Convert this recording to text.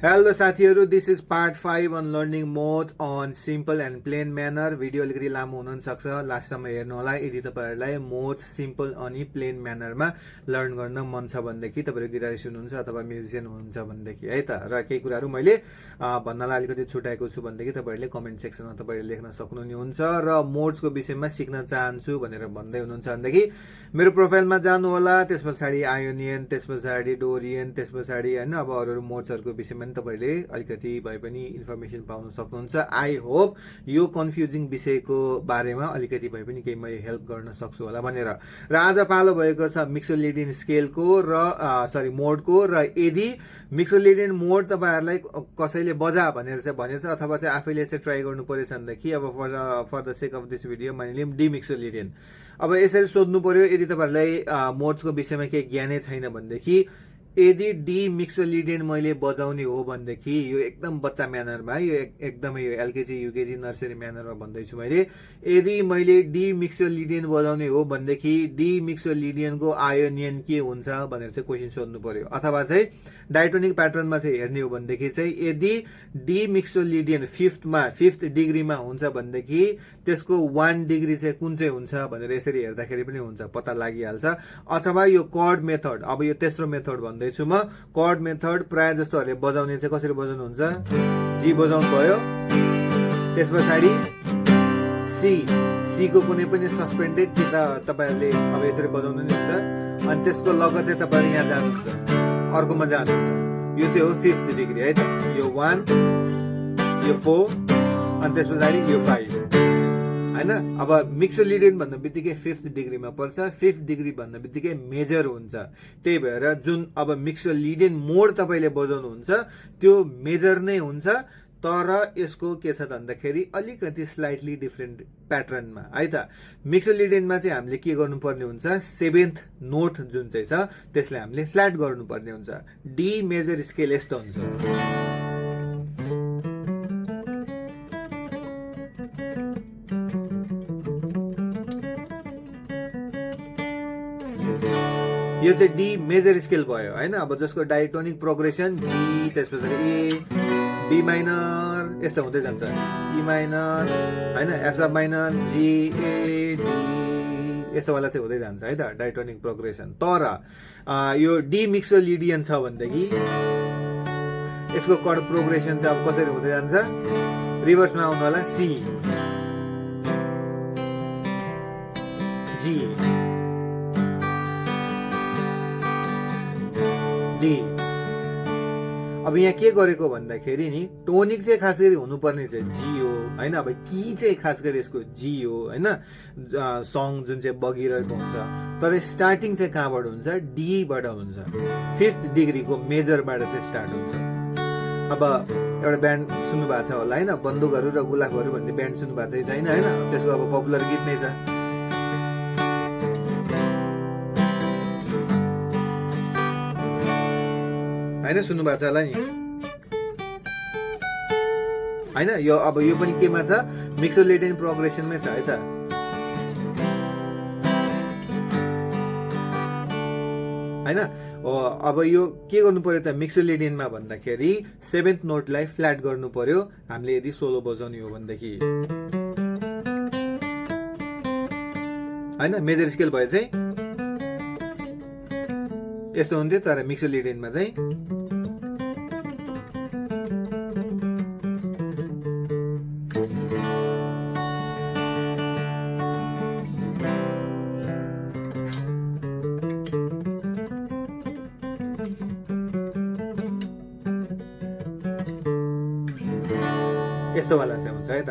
Hello साथीहरू, this is part 5 on learning modes on simple and plain manner. Video अलिकति लामो हुनसक्छ, लास्टसम्म हेर्नु होला। यदि तपाईँहरूलाई मोड्स सिम्पल अनि प्लेन म्यानरमा लर्न गर्न मन छ भनेदेखि, तपाईँहरू गिटारिस्ट हुनुहुन्छ अथवा म्युजिसियन हुनुहुन्छ भनेदेखि है त। र केही कुराहरू मैले भन्नलाई अलिकति छुट्याएको छु भनेदेखि तपाईँहरूले कमेन्ट सेक्सनमा तपाईँहरूले लेख्न सक्नुहुन्छ। र मोड्सको विषयमा सिक्न चाहन्छु भनेर भन्दै हुनुहुन्छ भनेदेखि मेरो प्रोफाइलमा जानु होला। त्यस पछाडि आयोनियन, त्यस पछाडि डोरियन, त्यस पछाडि होइन अब अरू मोड्सहरूको विषयमा तपाईँले अलिकति भए पनि इन्फर्मेसन पाउन सक्नुहुन्छ। आई होप यो कन्फ्युजिङ विषयको बारेमा अलिकति भए पनि केही मैले हेल्प गर्न सक्छु होला भनेर। र आज पालो भएको छ मिक्सोलिडियन स्केलको र मोडको। र यदि मिक्सोलिडियन मोड तपाईँहरूलाई कसैले बजा भनेर चाहिँ भनेछ अथवा चाहिँ आफैले चाहिँ ट्राई गर्नु परेछ भनेदेखि अब for the sake of this video मैले डी मिक्सोलिडियन अब यसरी सोध्नु पर्यो। यदि तपाईँहरूलाई मोड्सको विषयमा केही ज्ञानै छैन भनेदेखि, यदि डी मिक्सोलिडियन मैले बजाउने हो भनेदेखि यो एकदम बच्चा म्यानरमा, यो एकदमै यो एलकेजी युकेजी नर्सरी म्यानरमा भन्दैछु मैले। यदि मैले डी मिक्सोलिडियन बजाउने हो भनेदेखि डी मिक्सोलिडियनको आयोनियन के हुन्छ भनेर चाहिँ क्वेसन सोध्नु पर्यो। अथवा चाहिँ डायटोनिक प्याटर्नमा चाहिँ हेर्ने हो भनेदेखि चाहिँ यदि डी मिक्सोलिडियन फिफ्थ डिग्रीमा हुन्छ भनेदेखि त्यसको 1 डिग्री चाहिँ कुन चाहिँ हुन्छ भनेर यसरी हेर्दाखेरि पनि हुन्छ, पत्ता लागिहाल्छ। अथवा यो कर्ड मेथड, अब यो तेस्रो मेथड भन्दैछु म। कर्ड मेथड प्रायः जस्तोहरूले बजाउने चाहिँ कसरी बजाउनुहुन्छ, जी बजाउनु भयो, त्यस पछाडि सी को कुनै पनि सस्पेन्डेड कि त तपाईँहरूले अब यसरी बजाउनु नै हुन्छ। अनि त्यसको लगतै तपाईँहरू यहाँ जानुहुन्छ, अर्कोमा जानुहुन्छ। यो चाहिँ हो 5th डिग्री है त। यो 1, यो 4 अनि त्यस पछाडि यो 5 होइन। अब मिक्सोलिडियन भन्ने बित्तिकै 5th डिग्रीमा पर्छ। 5th डिग्री भन्ने बित्तिकै मेजर हुन्छ। त्यही भएर जुन अब मिक्सोलिडियन मोड तपाईँले बजाउनुहुन्छ त्यो मेजर नै हुन्छ, तर यसको के छ भन्दाखेरि अलिकति स्लाइटली डिफ्रेन्ट प्याटर्नमा है त। मिक्सोलिडियनमा चाहिँ हामीले के गर्नुपर्ने हुन्छ, 7th नोट जुन चाहिँ छ त्यसलाई हामीले फ्ल्याट गर्नुपर्ने हुन्छ। डी मेजर स्केल यस्तो हुन्छ। यो चाहिँ डी मेजर स्केल भयो होइन। अब जसको डायटोनिक प्रोग्रेसन जी, त्यस पछाडि ए, बी माइनर यस्तो हुँदै जान्छ, ई माइनर होइन, एफ सब माइनर, जी ए डी यस्तोवाला चाहिँ हुँदै जान्छ है त डायटोनिक प्रोग्रेसन। तर यो डी मिक्सोलिडियन छ भनेदेखि यसको कर्ड प्रोग्रेसन चाहिँ अब कसरी हुँदै जान्छ, रिभर्समा आउनु होला। सी, जी, डी। अब यहाँ के गरेको भन्दाखेरि नि टोनिक चाहिँ खास गरी हुनुपर्ने चाहिँ जी हो होइन। अब की चाहिँ खास गरी यसको जी हो होइन, सङ जुन चाहिँ बगिरहेको हुन्छ। तर स्टार्टिङ चाहिँ कहाँबाट हुन्छ, डीबाट हुन्छ। 5th डिग्रीको मेजरबाट चाहिँ स्टार्ट हुन्छ। अब एउटा ब्यान्ड सुन्नु भएको छ होला होइन, बन्दुकहरू र गुलाबहरू भन्ने ब्यान्ड सुन्नु भएको चाहिँ छैन होइन। त्यसको अब पपुलर गीत नै छ होइन, सुन्नु भएको छ होला नि होइन। यो अब यो पनि केमा छ, मिक्सोलिडियन प्रोग्रेसनमै छ है त होइन। अब यो के गर्नु पर्यो त मिक्सोलिडियनमा भन्दाखेरि 7th नोटलाई फ्ल्याट गर्नु पर्यो हामीले यदि सोलो बजाउने हो भनेदेखि होइन। मेजर स्केल भए चाहिँ यस्तो हुन्थ्यो, तर मिक्सोलिडियनमा चाहिँ यस्तो वाला चाहिँ हुन्छ है त।